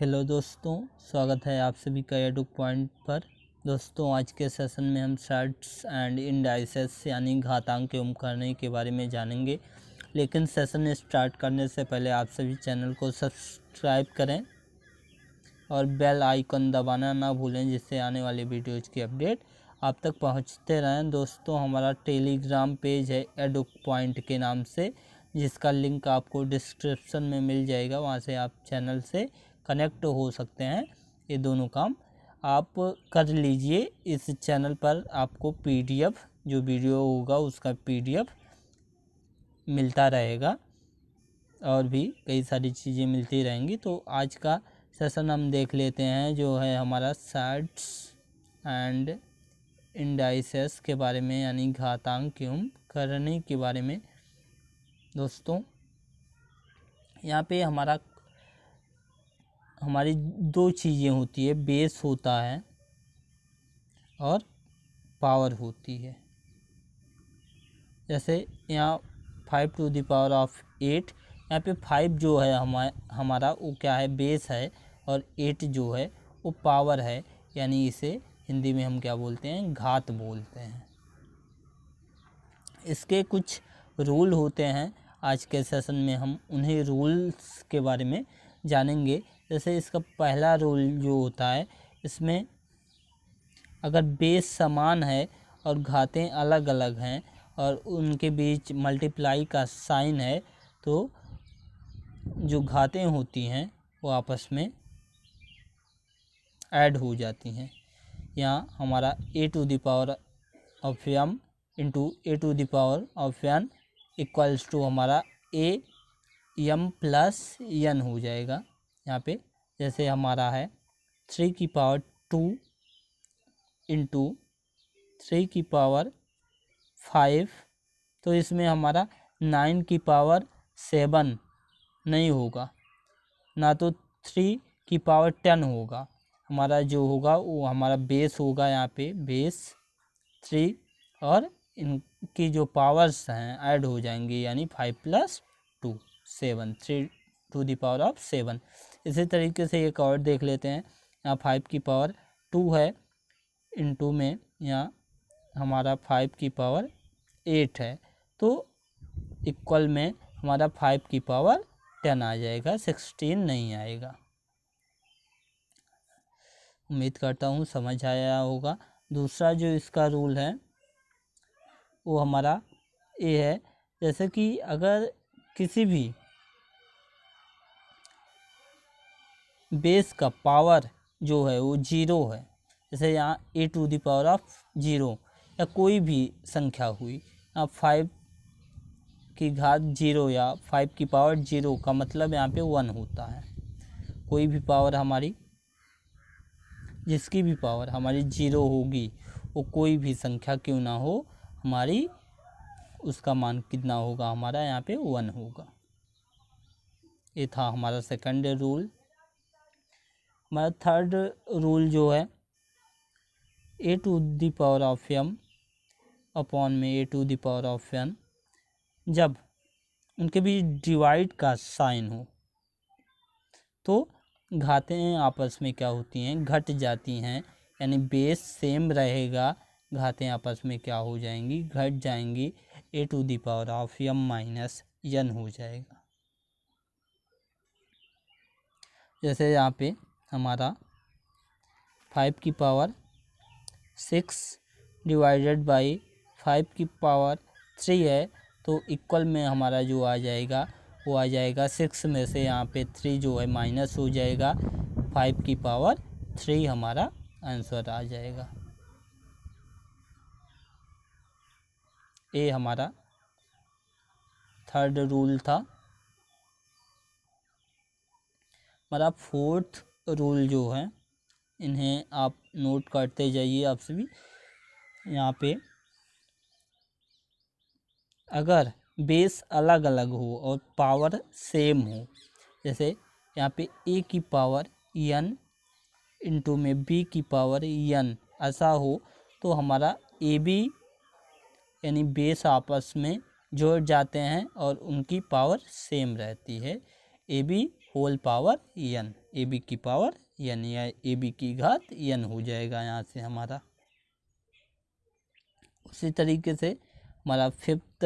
Hello दोस्तों, स्वागत है आप सभी का एडुक पॉइंट पर। दोस्तों, आज के सेशन में हम चार्ट्स एंड इंडाइसेस यानी घातांक एवं करने के बारे में जानेंगे। लेकिन सेशन स्टार्ट करने से पहले आप सभी चैनल को सब्सक्राइब करें और बेल आइकन दबाना ना भूलें, जिससे आने वाली वीडियोज़ की अपडेट आप तक पहुंचते रहें। दोस्तों, हमारा टेलीग्राम पेज है एडुक पॉइंट के नाम से, जिसका लिंक आपको डिस्क्रिप्शन में मिल जाएगा। वहां से आप चैनल से कनेक्ट हो सकते हैं। ये दोनों काम आप कर लीजिए। इस चैनल पर आपको पीडीएफ, जो वीडियो होगा उसका पीडीएफ मिलता रहेगा और भी कई सारी चीज़ें मिलती रहेंगी। तो आज का सेशन हम देख लेते हैं, जो है हमारा चार्ट्स एंड इंडाइसेस के बारे में, यानी घातांक एवं करनी के बारे में। दोस्तों, यहाँ पे हमारी दो चीज़ें होती है, बेस होता है और पावर होती है। जैसे यहाँ 5 टू द पावर ऑफ 8, यहाँ पे 5 जो है हमारा वो क्या है, बेस है, और 8 जो है वो पावर है, यानी इसे हिंदी में हम क्या बोलते हैं, घात बोलते हैं। इसके कुछ रूल होते हैं। आज के सेशन में हम उन्हीं रूल्स के बारे में जानेंगे। जैसे इसका पहला रूल जो होता है, इसमें अगर बेस समान है और घातें अलग अलग हैं और उनके बीच मल्टीप्लाई का साइन है, तो जो घातें होती हैं वो आपस में ऐड हो जाती हैं। यहाँ हमारा a to the power of m into a to the power of n equals to हमारा a m प्लस n हो जाएगा। यहाँ पे जैसे हमारा है 3 की पावर 2 इंटू 3 की पावर 5, तो इसमें हमारा 9 की पावर 7 नहीं होगा, ना तो 3 की पावर 10 होगा। हमारा जो होगा वो हमारा बेस होगा, यहाँ पे बेस 3 और इनकी जो पावर्स हैं ऐड हो जाएंगी, यानी 5 plus 2 7, 3 to the power of 7। इसी तरीके से एक और देख लेते हैं। यहाँ 5 की पावर 2 है, इनटू में यहाँ हमारा 5 की पावर 8 है, तो इक्वल में हमारा 5 की पावर 10 आ जाएगा, 16 नहीं आएगा। उम्मीद करता हूँ समझ आया होगा। दूसरा जो इसका रूल है वो हमारा ये है, जैसे कि अगर किसी भी बेस का पावर जो है वो 0 है, जैसे यहाँ a to the power of 0 या कोई भी संख्या हुई, यहाँ 5 की घात 0 या 5 की पावर 0 का मतलब यहाँ पे 1 होता है। कोई भी पावर हमारी, जिसकी भी पावर हमारी 0 होगी, वो कोई भी संख्या क्यों ना हो, हमारी उसका मान कितना होगा, हमारा यहाँ पे 1 होगा। ये था हमारा सेकंड रूल। हमारा थर्ड रूल जो है a to the power of m upon में a to the power of n, जब उनके बीच डिवाइड का साइन हो तो घातें आपस में क्या होती हैं, घट जाती हैं, यानी बेस सेम रहेगा, घातें आपस में क्या हो जाएंगी, घट जाएंगी, a to the power of m minus n हो जाएगा। जैसे यहाँ पे हमारा 5 की पावर 6 डिवाइडेड बाई 5 की पावर 3 है, तो इक्वल में हमारा जो आ जाएगा वो आ जाएगा 6 में से यहाँ पे 3 जो है माइनस हो जाएगा, 5 की पावर 3 हमारा आंसर आ जाएगा। ये हमारा थर्ड रूल था। हमारा फोर्थ रूल जो है, इन्हें आप नोट करते जाइए आप सभी। यहाँ पे अगर बेस अलग अलग हो और पावर सेम हो, जैसे यहाँ पे a की पावर n इंटू में b की पावर n ऐसा हो, तो हमारा ab यानी बेस आपस में जोड़ जाते हैं और उनकी पावर सेम रहती है। ab whole power n, A B की पावर n या ए बी की घात n हो जाएगा यहाँ से हमारा। उसी तरीके से हमारा फिफ्थ,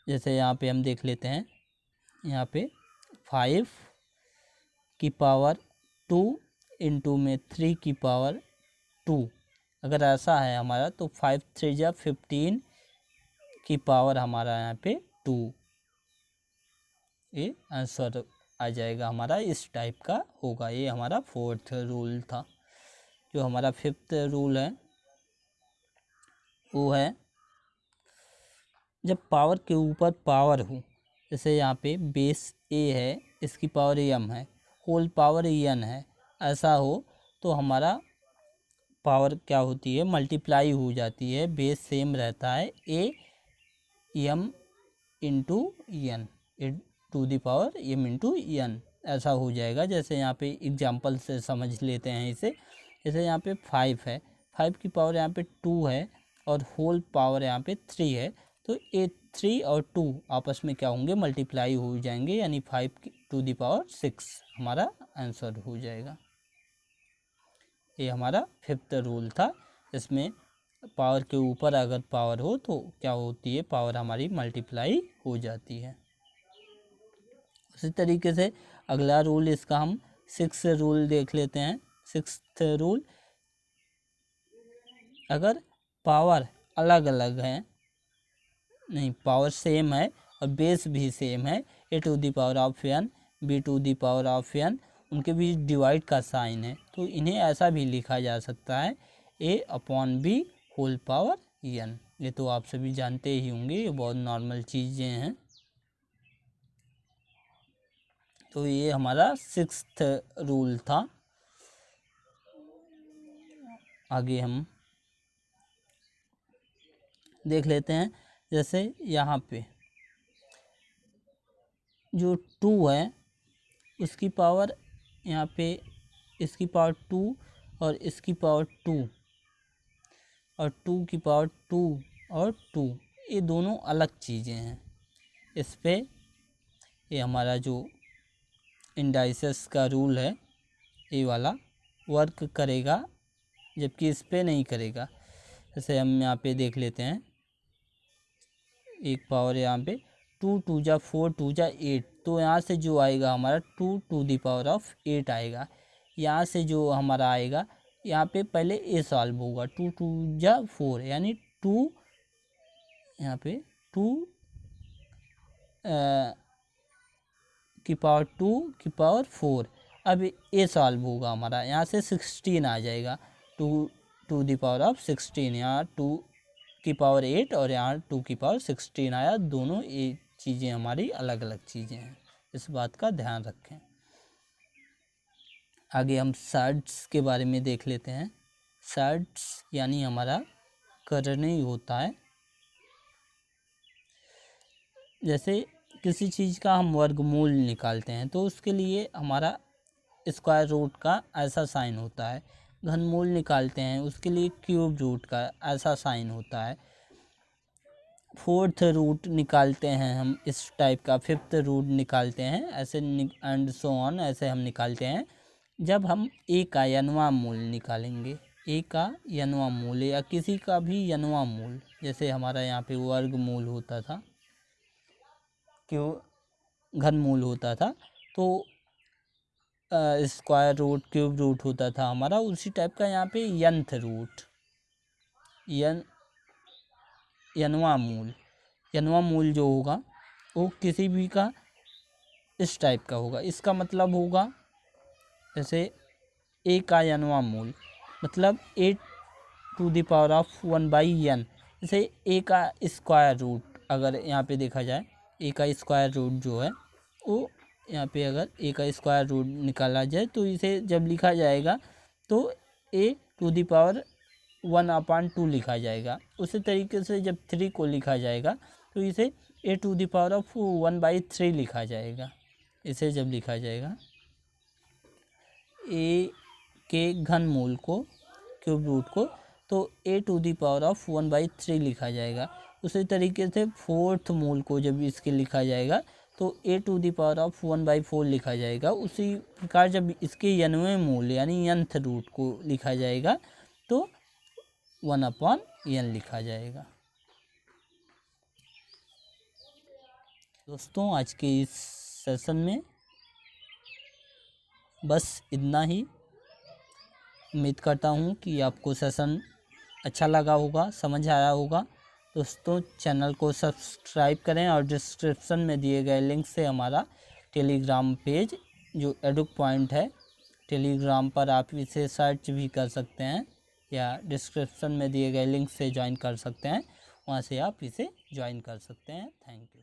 जैसे यहाँ पे हम देख लेते हैं, यहाँ पे 5 की पावर 2 इंटू में 3 की पावर 2, अगर ऐसा है हमारा तो 5 3 जा 15 की पावर हमारा यहाँ पे 2, ये आंसर आ जाएगा हमारा, इस टाइप का होगा। ये हमारा फोर्थ रूल था। जो हमारा फिफ्थ रूल है वो है जब पावर के ऊपर पावर हो, जैसे यहाँ पे बेस ए है, इसकी पावर m है, होल पावर n है, ऐसा हो तो हमारा पावर क्या होती है, मल्टीप्लाई हो जाती है, बेस सेम रहता है, A m into n, to the power m into n, ऐसा हो जाएगा। जैसे यहाँ पे एग्जांपल से समझ लेते हैं इसे। जैसे यहाँ पे 5 है, 5 की पावर यहाँ पे 2 है और होल पावर यहाँ पे 3 है, तो ये 3 और 2 आपस में क्या होंगे, मल्टीप्लाई हो जाएंगे, यानी 5 टू दी पावर 6 हमारा आंसर हो जाएगा। ये हमारा फिफ्थ रूल था। इसमें पावर के ऊपर अगर पावर हो तो क्या होती है, पावर हमारी मल्टीप्लाई हो जाती है। उसी तरीके से अगला रूल इसका हम सिक्स्थ रूल देख लेते हैं। सिक्स्थ रूल, अगर पावर अलग अलग है, नहीं पावर सेम है और बेस भी सेम है, A to the power of n, B to the power of n, उनके बीच डिवाइड का साइन है, तो इन्हें ऐसा भी लिखा जा सकता है a upon B whole power n। ये तो आप सभी जानते ही होंगे, ये बहुत नॉर्मल चीज़ें हैं। तो ये हमारा सिक्स्थ रूल था। आगे हम देख लेते हैं। जैसे यहाँ पे जो 2 है उसकी पावर यहाँ पे, इसकी पावर 2 और इसकी पावर 2 और 2 की पावर 2 और 2, ये दोनों अलग चीज़ें हैं। इस पे ये हमारा जो इंडाइसेस का रूल है ये वाला वर्क करेगा, जबकि इस पे नहीं करेगा। जैसे हम यहाँ पे देख लेते हैं, एक पावर यहाँ पे 2 2 जा 4 2 जा 8, तो यहाँ से जो आएगा हमारा 2 टू दी पावर ऑफ 8 आएगा। यहाँ से जो हमारा आएगा, यहाँ पे पहले ए सॉल्व होगा, 2 2 जा 4, यानी 2 यहाँ पे 2 की पावर 2 की पावर 4। अब ए सॉल्व होगा हमारा, यहाँ से 16 आ जाएगा, 2 टू दी पावर ऑफ 16, यहाँ 2 की पावर 8 और यहाँ 2 की पावर 16 आया। दोनों ये चीज़ें हमारी अलग अलग चीज़ें हैं, इस बात का ध्यान रखें। आगे हम सर्ट्स के बारे में देख लेते हैं। सर्ट्स यानी हमारा करनी होता है। जैसे किसी चीज़ का हम वर्गमूल निकालते हैं तो उसके लिए हमारा स्क्वायर रूट का ऐसा साइन होता है। घनमूल निकालते हैं उसके लिए क्यूब रूट का ऐसा साइन होता है। फोर्थ रूट निकालते हैं हम इस टाइप का, फिफ्थ रूट निकालते हैं ऐसे, एंड सो ऑन, ऐसे हम निकालते हैं। जब हम ए का यनवा मूल निकालेंगे, ए का यनवा मूल या किसी का भी यनवा मूल, जैसे हमारा यहाँ पे वर्गमूल होता था, क्यों घनमूल होता था, तो स्क्वायर रूट क्यूब रूट होता था हमारा, उसी टाइप का यहाँ पे यंथ रूट, यनवा मूल जो होगा वो किसी भी का इस टाइप का होगा। इसका मतलब होगा जैसे ए का यनवा मूल मतलब A to the power of 1/n। जैसे ए का स्क्वायर रूट अगर यहाँ पे देखा जाए, ए का स्क्वायर रूट जो है वो यहाँ पे अगर ए का स्क्वायर रूट निकाला जाए तो इसे जब लिखा जाएगा तो ए टू द पावर 1/2 लिखा जाएगा। उसी तरीके से जब 3 को लिखा जाएगा तो इसे ए टू द पावर ऑफ 1/3 लिखा जाएगा। इसे जब लिखा जाएगा ए के घनमूल को, क्यूब रूट को, तो ए टू द पावर ऑफ 1/3 लिखा जाएगा। उसी तरीके से फोर्थ मूल को जब इसके लिखा जाएगा तो a⁴ लिखा जाएगा। उसी प्रकार जब इसके n वें मूल यानी nth रूट को लिखा जाएगा तो 1/n लिखा जाएगा। दोस्तों आज के इस सेशन में बस इतना ही। उम्मीद करता हूँ कि आपको सेशन अच्छा लगा होगा, समझ आया होगा। दोस्तों चैनल को सब्सक्राइब करें और डिस्क्रिप्शन में दिए गए लिंक से हमारा टेलीग्राम पेज जो एडुक पॉइंट है, टेलीग्राम पर आप इसे सर्च भी कर सकते हैं या डिस्क्रिप्शन में दिए गए लिंक से ज्वाइन कर सकते हैं, वहाँ से आप इसे ज्वाइन कर सकते हैं। Thank you.